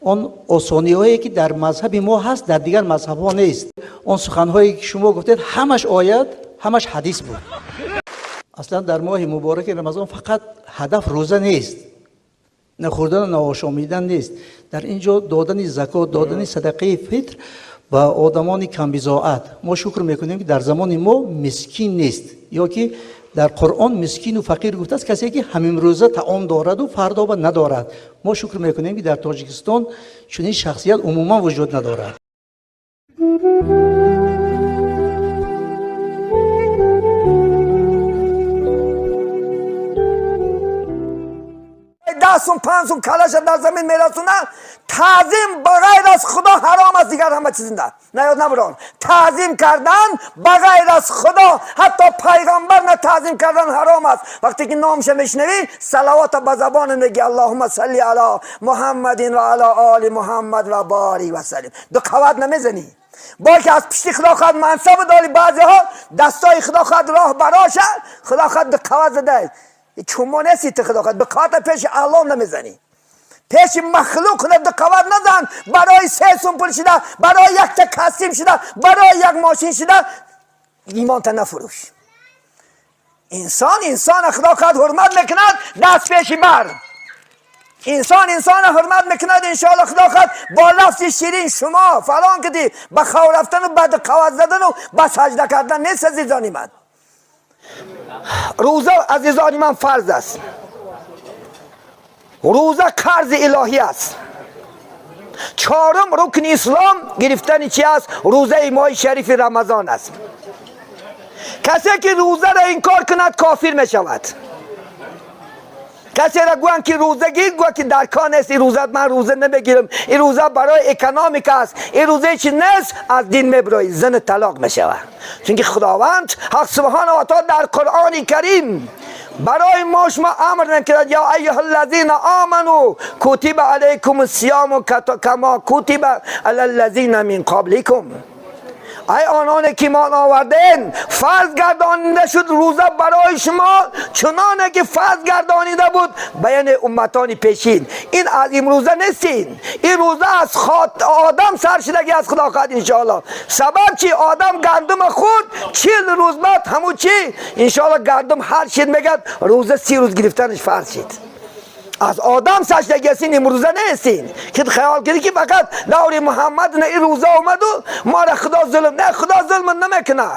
اون آسانی‌هایی که در مذهب ما هست در دیگر مذهب‌ها نیست. اون سخن‌هایی که شما گفتید همش آیات، همش حدیث بود. اصلا در ماه مبارک رمضان فقط هدف روزه نیست، نه خوردن نه آشامیدن نیست. در اینجا دادن زکات، دادن صدقه فطر و آدمان کم بضاعت. ما شکر میکنیم که در زمان ما مسکین نیست، یا که در قرآن مسکین و فقیر گفته است کسی که همین روزه طعام دارد و فردا و ندارد. ما شکر میکنیم که در تاجیکستان چنین شخصیت عموما وجود ندارد. دستون پنجون کلش در زمین میرسونن. تعظیم بغیر از خدا حرام است. دیگر همه چیز نه یاد نبران. تعظیم کردن بغیر از خدا، حتی پیغمبر نه تعظیم کردن حرام است. وقتی که نامش میشنوی صلوات به زبان میگی اللهم صلی علی محمد و علی آل محمد و بارک و سلم. دو قوت نمیزنی. با که از پشت خدا خواهد منصب داری، بعضی ها دستای خدا خواهد راه براشه، خدا خواهد دو قوت زده. چما نیستی تو خدا خواهد، به خاطر پیش الله نمیزنی، پیش مخلوق خدا دو قوت نزن. برای 3 سومپل شده، برای 1 کسیم شده، برای 1 ماشین شده، ایمان تا نفروش. انسان خدا خواهد حرمت میکند دست پیش بر. انسان حرمت میکند انشاءالله خدا خواهد با لفظ شیرین شما فلان کدی به خو رفتن و بعد قوت زدن و به سجده کردن نیست. عزیزانی من، روزه عزیزانی من فرض است. روزه قرض الهی است. 4م رکن اسلام گرفتن چی است؟ روزه ماه شریف رمضان است. کسی که روزه را انکار کند کافر می شود. کسی را گوین که روزه گیر، گوین که درکان است این روزه من روزه نمیگیرم، این روزه برای اکنامیک است، این روزه چی نیست، از دین میبرای، زن طلاق میشود. چون که خداوند حق سبحانه و تعالی در قرآن کریم برای ما شما امر نکرد یا ایها الذین آمنو کتب علیکم الصیام کما کتب علی الذین من قبلکم. ای آنان که ایمان آوردین فرض گردانیده شد روزه برای شما چنانه که فرض گردانیده بود بین امتان پیشین. این از این روزه نیستین، این روزه از آدم سرشدگی از خدا خواهد انشاءالله. سبب چی؟ آدم گندم خورد 40 روز بعد همون چی انشاءالله گندم هر شد میگد روزه 30 روز گرفتنش فرض شد. از آدم سجدگی هستین، این روزه نیستین که خیال کردی که فقط دور محمد نه این روزه اومد و ما را خدا ظلم. نه، خدا ظلم نمیکنه.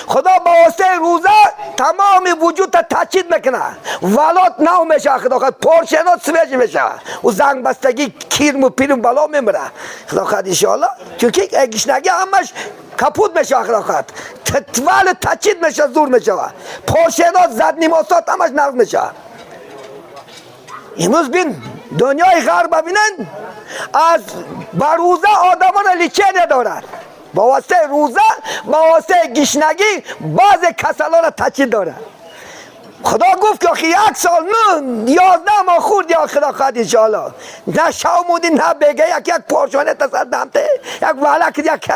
خدا با واسطه روزه تمام وجود تا تجدید میکنه. ولات نو میشه، خدا خواهد پرشنات سویج میشه و زنگ بستگی کیرم و پیرم بالا میمره خدا خواهد انشاءالله. چونکه گشنگی همش کپوت میشه خدا خواهد، تطول تجدید میشه، زور میشه، پرشنات زد نیماسات همش نرم میشه. امروز بین دنیای غرب ببینن از با روزه آدمان لیچه ندارد. با واسطه روزه، با واسطه گشنگی بعض کسلا را تجدید دارد. خدا گفت که 1 سال نه 11 ماه خورد یا خدا خواهد انشاءالله نه شامودی نه بگه یک پارچانه تصدمته یک ولک یک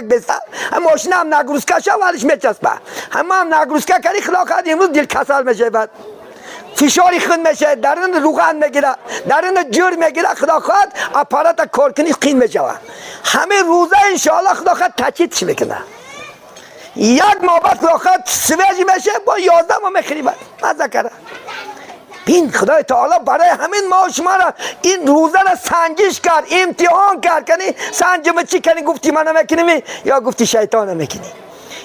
بسته هم ماشین هم نگروز کشه ولش میچسبه هم نگروز که کردی خدا خواهد امروز دل کسل میشه، بعد فشاری خون میشه، درون روغن میگیره، درون جور میگیره، خدا خواهد اپارات کارکنی قین میشه. همه روزه انشاءالله خدا خواهد تجدید میکنه. 1 ماه بعد خدا خواهد سویج میشه با 11 ماه میخریبه. مزه کرده. بین خدای تعالی برای همین ما شما را این روزه را سنجش کرد، امتحان کرد. کنی سنجم چی کنی؟ گفتی من نمیکنی یا گفتی شیطان نمیکنی؟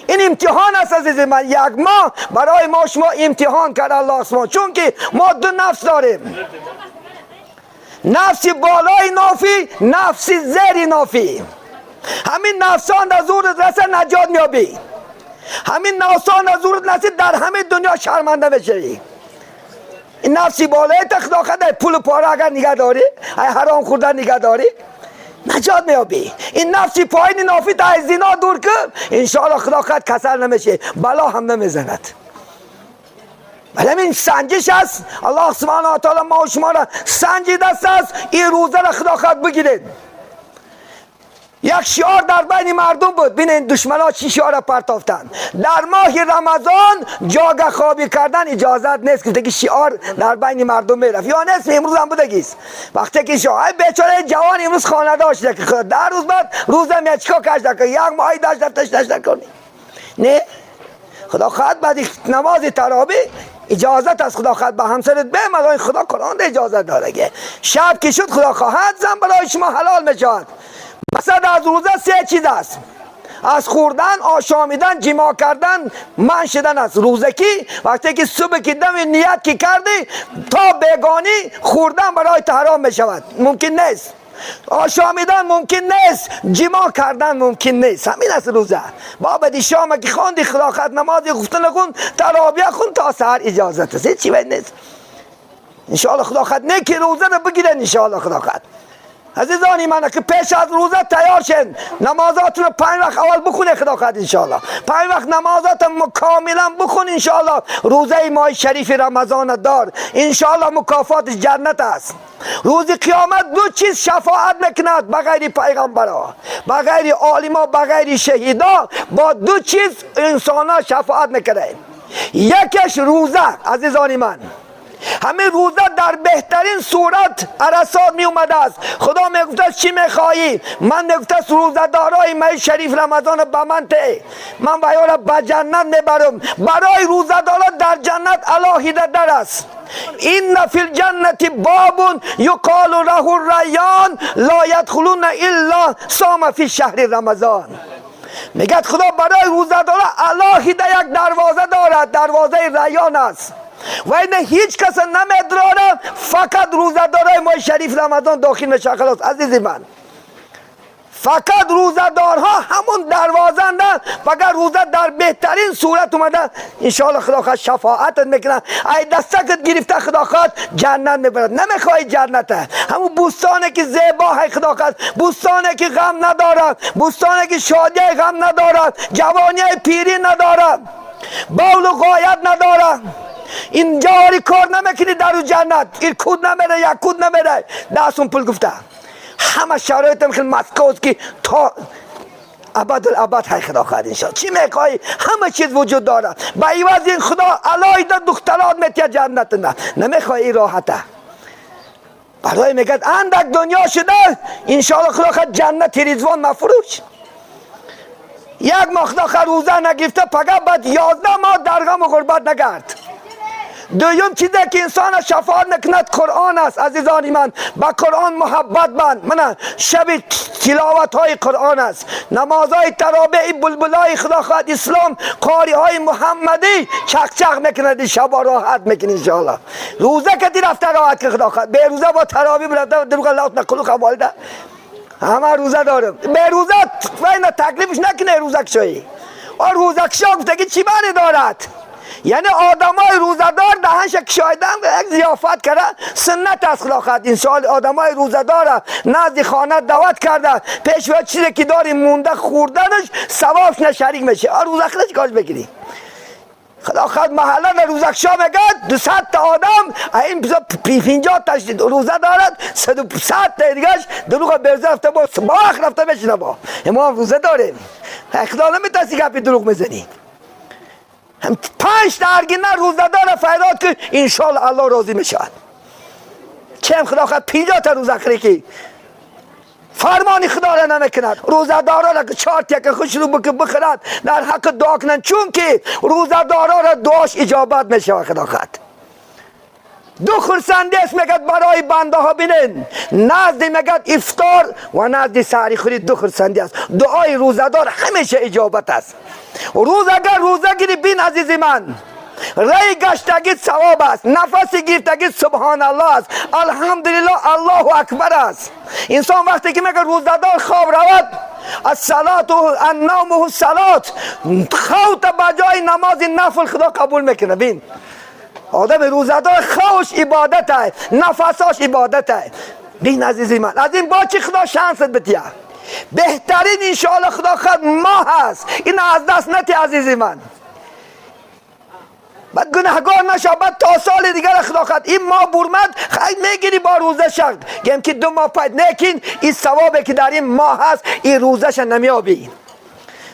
این امتحان است عزیز من. 1 ماه برای ما شما امتحان کرد الله سبحانه. چون که ما 2 نفس داریم، نفس بالای نافی، نفس زیر نافی. همین نفسان در زورت رسه نجات میابی، همین نفسان در زورت رسید در همه دنیا شرمنده بشی. این نفسی بالای خدا خدا پول پاره اگر نگه داری، حرام خوردن نگه داری نجات میابی. این نفسی پایین نافی تا از زنا دور که انشاءالله خدا خواهد کسل نمیشه، بلا هم نمیزند. ولی این سنجش است. الله سبحانه و تعالی ما و شما را سنجیده است. این روزه را خدا خواهد بگیرید. یک شعار در بین مردم بود. ببینید دشمنا چی شعار پرتافتن. در ماه رمضان جاگه خوابی کردن اجازت نیست که شعار در بین مردم میرفت. یا نیست امروز هم بودگیست. وقتی که شعار بیچاره جوان امروز خانه داشته که خدا در روز بعد روزم یا چیکار کشته که یک ماهی داشته کنی. نه خدا خواهد بعد نماز تراویح اجازت از خدا خواهد به همسرت به ملای خدا قرآن اجازت داره که شب که شد خدا خواهد زن برای شما حلال میشود. مقصد از روزه سه چیز است: از خوردن، آشامیدن، جماع کردن، من شدن است. روزه کی وقتی که صبح که دم نیت کی کردی تا بگانی خوردن برای حرام میشود، ممکن نیست. آشامیدن ممکن نیست، جماع کردن ممکن نیست. همین است روزه. بابا شام که خواندی خدا خواهد نمازی گفتن کن، تراویح کن تا سحر اجازت است. چی باید نیست. ان شاء الله خدا خواهد نیکی روزه رو بگیرن ان شاء الله خدا خواهد. عزیزانی من که پیش از روزه تیار شن، نمازاتون رو 5 وقت اول بخونه خدا خواهد ان شاء الله. 5 وقت نمازات کاملا بخون ان شاء الله. روزه ماه شریف رمضان دار ان شاء الله مکافات جنت است. روز قیامت دو چیز شفاعت نکند بغیر پیغمبرا، بغیر عالما، بغیر شهیدا. با دو چیز انسان ها شفاعت نکنه. یکیش روزه. عزیزانی من همین روزه در بهترین صورت عرصات می اومده است. خدا می گفته چی می خواهی؟ من می گفته روزه دارای ماه شریف رمضان به من ته، من و یارا به جنت می برم. برای روزه دارا در جنت علاهیده در است. این فی الجنت باب یقال له الریان لا یدخلون الا صام فی شهر رمضان. میگه خدا برای روزه دارا علاهیده یک دروازه دارد، دروازه ریان است و این هیچ کس نمیدراره، فقط روزه دارای ماه شریف رمضان داخل میشه. خلاص عزیزی من، فقط روزه دارها همون دروازه نه. فقط روزه در بهترین صورت اومده انشاءالله خدا خواهد شفاعتت میکنه. ای دستکت گرفته خدا خواهد جنت میبرد. نمیخوای جنت، همون بوستانه که زیبا های خدا خواهد، بوستانه که غم ندارد، بوستانه که شادی غم ندارد، جوانی پیری ندارد، بول و غایت ندارد. این جاری کار نمیکنی در جنت. این کود نمیره، یک کود نمیره، دستون پول گفته. همه شرایط هم خیلی مسکوت که تا ابد های خدا خواهد انشاء. چی میخوایی؟ همه چیز وجود دارد. با عوض این خدا علایده دخترات میتیه جنت نه. نمیخوای این راحته. برای میگه اندک دنیا شده انشاءالله خدا خواهد جنت رضوان مفروش. یک ماه خدا خواهد روزه نگرفته فقط بعد 11 ماه در غم و غربت نگرد. دویم چیزی که انسان شفاعت نکند قرآن است. عزیزانی من با قرآن محبت من شب تلاوت های قرآن است، نمازهای تراویح، بلبلای خدا خواهد اسلام، قاری های محمدی چق میکند شب راحت میکنی ان شاء الله. روزه که دی رفته راحت که خدا خواهد. به روزه با تراویح برفته دروغ الله نقلو خوالده همه روزه دارم. به روزه وین تکلیفش نکنه روزه کشایی. اور روزه کشا گفته که چی معنی دارد؟ یعنی آدمای روزدار دهنش کشایدن یک ضیافت کرده سنت از خدا خواهد. انشاءالله آدمای روزدار نزد خانه دعوت کرده، پیش باید چیزی که داری مونده خوردنش ثوابش نشریک میشه. روزه خودش کاش بگیری. خدا خواهد محله روزکشا میگه 200 تا آدم این 50 تا روزه دارد، 100 تا دیگهش دروغ برزه رفته با سباخ رفته بشینه. با ما روزه داریم. خدا نمیتونستی گپی دروغ میزنی. 5 درگینه روزه داره فیضات که انشاءالله الله راضی میشود. چه خدا خواهد 50 تا روزه خری که فرمانی خدا را نمیکند. روزه دارا را که 4 تکه خوش رو بخرد در حق دعا کنند، چون که روزه دارا را دعاش اجابت میشه. خدا خواهد دو خرسندی است میگد برای بنده ها بینن، نزد میگد افطار و نزد سحری خوری. دو خرسندی است. دعای روزه دار همیشه اجابت است. روز اگر روزه گیری بین عزیزی من، رای گشتگی ثواب است، نفسی گرفتگی سبحان الله است، الحمدلله الله اکبر است. انسان وقتی که میگه روزه دار خواب رود، الصلات و النوم و الصلات، خوت بجای نماز نفل خدا قبول میکنه. بین آدم روزه دار خوش عبادت ہے، نفساش عبادت ہے. بین عزیزی من، از این با چی خدا شانست بتیه. بهترین انشاءالله خدا خواهد ماه هست. این از دست نتی عزیزی من. بعد گناهگار نشو، بعد تا سال دیگر خدا خواهد این ماه برمد خیلی میگیری با روزه شد گم که 2 ماه پاید نیکین این ثوابه که در این ماه هست این روزش نمیابی.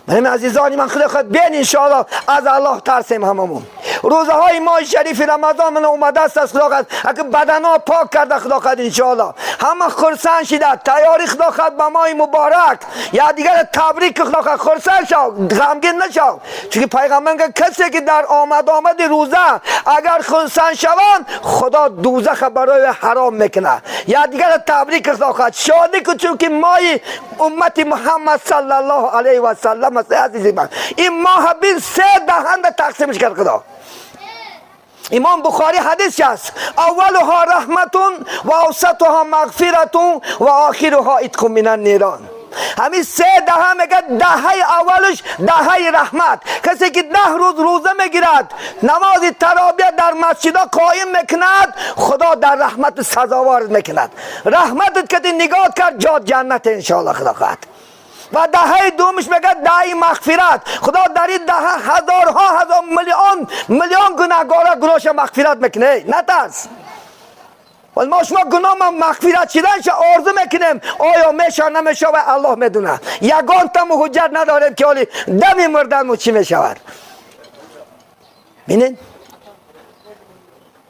من عزیزانی من خدا خواهد بین انشاءالله از الله ترسیم هممون. روزه های ماه شریف رمضان من اومده است از خدا خواهد اگه بدن ها پاک کرده خدا خواهد انشاءالله همه خرسان شده تیاری خدا خواهد به ماه مبارک یا دیگر تبریک خدا خواهد خرسان شو غمگین نشو چون پیغمبر که کسی که در آمد روزه اگر خرسان شوند خدا دوزخ برای حرام میکنه یا دیگر تبریک خدا خواهد شادی که چون که ماه امت محمد صلی الله علیه و سلم است. عزیزی من این ماه بین 3 دهند تقسیمش کرد خدا. امام بخاری حدیث هست اولها رحمتون و اوسطها مغفرتون و آخرها عتق من النیران. همین 3 دهه میگه دهه اولش دهه رحمت. کسی که 10 روز روزه میگیرد نماز تراویح در مسجد قایم میکند خدا در رحمت سزاوار میکند. رحمتت که نگاه کرد جاد جنت انشاءالله خدا خواهد. و دهه دومش میگه دهه مغفرت. خدا در این دهه هزارها هزار میلیون گناهگارا گناهش مغفرت میکنه. نترس. ولی ما شما گناه ما مغفرت شدنش آرزو میکنیم آیا میشه نمیشه و الله میدونه. یگان تم حجت نداریم که حالی دمی مردن چی میشود. بینید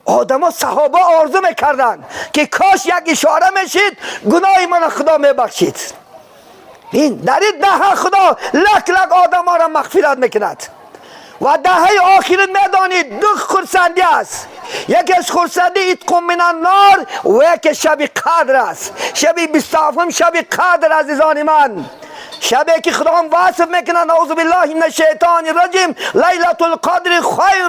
آدم ها صحابه آرزو میکردن که کاش یک اشاره میشید گناه من خدا میبخشید. این در این دهه خدا لک لک آدم ها را مغفرت میکند. و دهه آخر میدانید 2 خرسندی است. یکی از خرسندی عتق من النار و یکی شب قدر است. شب 27 شب قدر عزیزان من. شبی که خدا هم وصف میکنه نعوذ بالله من الشیطان الرجیم لیلة القدر خیر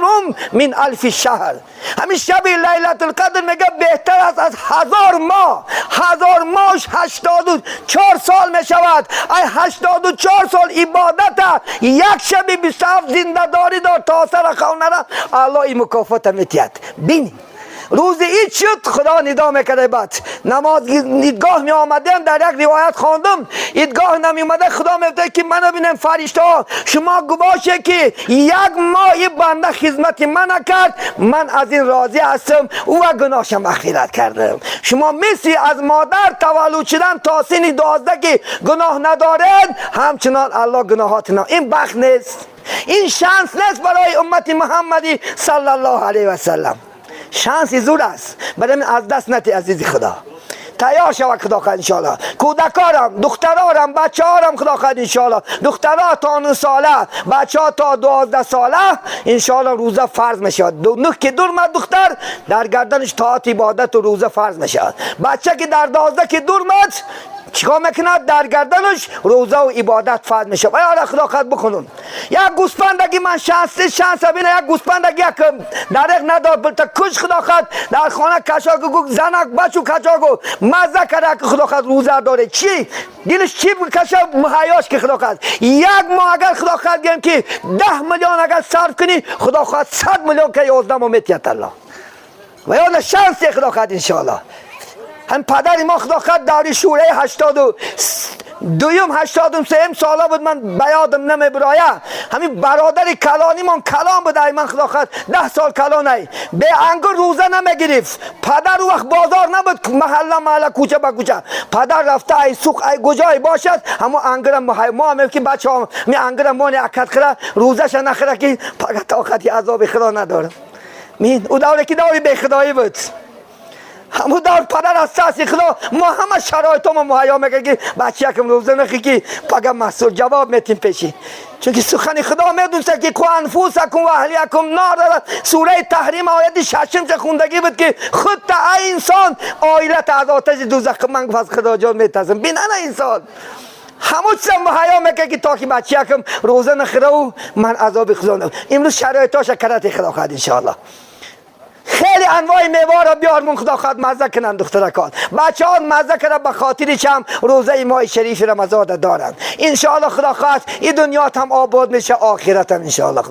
من 1000 شهر. همین شب لیلة القدر میگه بهتر است از 1000 ماه. 1000 ماهش 84 سال میشود. ای 84 سال عبادت یک شب 27 زنده داری دار تا سر خونه را الله این مکافات میتید. بینی روز عید شد خدا ندا میکرده. بعد نماز ایدگاه می آمدم در یک روایت خواندم ایدگاه نمی اومده خدا میگه که منو ببینم فرشته ها شما گواشه که 1 ماه بنده خدمت من کرد من از این راضی هستم او گناهش مغفرت کردم. شما مثل از مادر تولد شدن تا سن 12 که گناه ندارد همچنان الله گناهاتنا. این بخت نیست. این شانس نیست برای امت محمدی صلی الله علیه و سلم. شانسی زور است برای من از دست نتی عزیزی خدا. تیار شود خدا خواهد انشاءالله. کودکارم دخترارم بچه هارم خدا خواهد انشاءالله. دخترها تا 9 ساله بچه ها تا 12 ساله انشاءالله روزه فرض میشود. 9 که دور مرد دختر در گردنش طاعت عبادت و روزه فرض میشود. بچه که در 12 که دور مرد چیکار میکند در گردنش روزه و عبادت فرض میشه. و یا خدا خواهد بکنون. یک گوسپندگی من شانس بینه یک گوسپندگی یک درق ندار بلتا کش خدا خواهد در خانه کشاگو زنک بچو کشاگو مزه کرده که خدا خواهد روزه داره. چی؟ دلش چی بکشه محیاش که خدا خواهد. 1 ماه اگر خدا خواهد گیم که 10 میلیون اگر صرف کنی خدا خواهد 100 میلیون که 11 ماه میتید الله. و یا شانسی خدا خواهد انشاءالله. هم پدر ما خدا خواهد داری شوره 82 83 ساله بود من بیادم نمیبرایه. همین برادر کلانی من کلان بود من خدا خواهد 10 سال کلانه به انگور روزه نمیگریفت. پدر وقت بازار نبود محله کوچه با کوچه. پدر رفته ای سوق ای گجای باشد همون انگور ما هم که بچه ها می انگور مانی اکد خره روزش نخره که پاکت طاقتی عذاب خدا نداره. مین او دوره که دوری به خدایی بود. همون دور پدر از ساسی خدا ما همه شرایط ما مهیا میگه که بچه یکم روزه نخی که پاگه مسئول جواب میتیم پیشی. چون که سخن خدا میدونسته که کو انفوسکم و اهلیکم نار سوره تحریم آیت 6 چه خوندگی بود که خود تا ای انسان آیلت از آتش دوزخ من پس خدا جان میتازم. بین انا انسان همون چیز مهیا میگه که تا که بچه یکم روزه نخره و من عذاب خدا نم. امروز شرایطاش کرات خدا خواهد انشاءالله. خیلی انواع میوه را بیارمون خدا خواهد مزه کنن دخترکان. بچه ها مزه کنن به خاطر چم روزه ماه شریف رمضان دارن. انشاءالله خدا خواهد این دنیا هم آباد میشه آخرت هم انشاءالله.